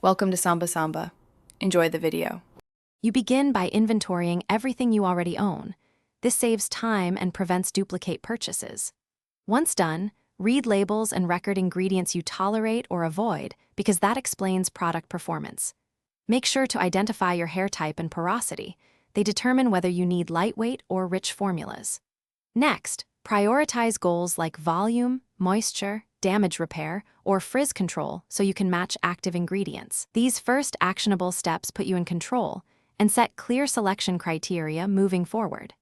Welcome to Samba Samba. Enjoy the video. You begin by inventorying everything you already own. This saves time and prevents duplicate purchases. Once done, read labels and record ingredients you tolerate or avoid because that explains product performance. Make sure to identify your hair type and porosity. They determine whether you need lightweight or rich formulas. Next, prioritize goals like volume, moisture, damage repair, or frizz control so you can match active ingredients. These first actionable steps put you in control and set clear selection criteria moving forward.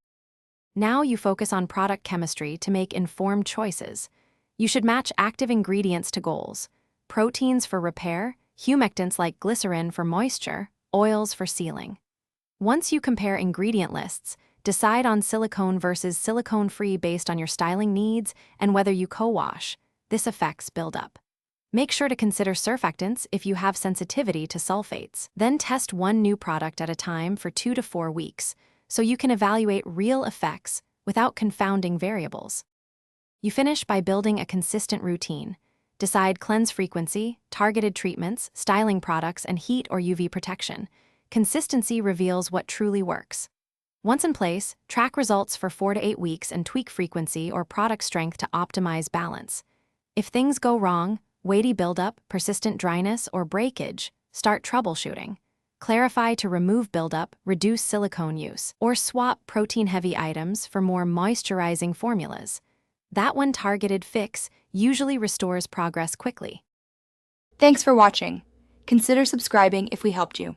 Now you focus on product chemistry to make informed choices. You should match active ingredients to goals: proteins for repair, humectants like glycerin for moisture, oils for sealing. Once you compare ingredient lists, decide on silicone versus silicone-free based on your styling needs and whether you co-wash. This affects buildup. Make sure to consider surfactants if you have sensitivity to sulfates. Then test one new product at a time for 2 to 4 weeks, so you can evaluate real effects without confounding variables. You finish by building a consistent routine. Decide cleanse frequency, targeted treatments, styling products, and heat or UV protection. Consistency reveals what truly works. Once in place, track results for 4 to 8 weeks and tweak frequency or product strength to optimize balance. If things go wrong, weighty buildup, persistent dryness, or breakage, start troubleshooting. Clarify to remove buildup, reduce silicone use, or swap protein-heavy items for more moisturizing formulas. That one-targeted fix usually restores progress quickly. Thanks for watching. Consider subscribing if we helped you.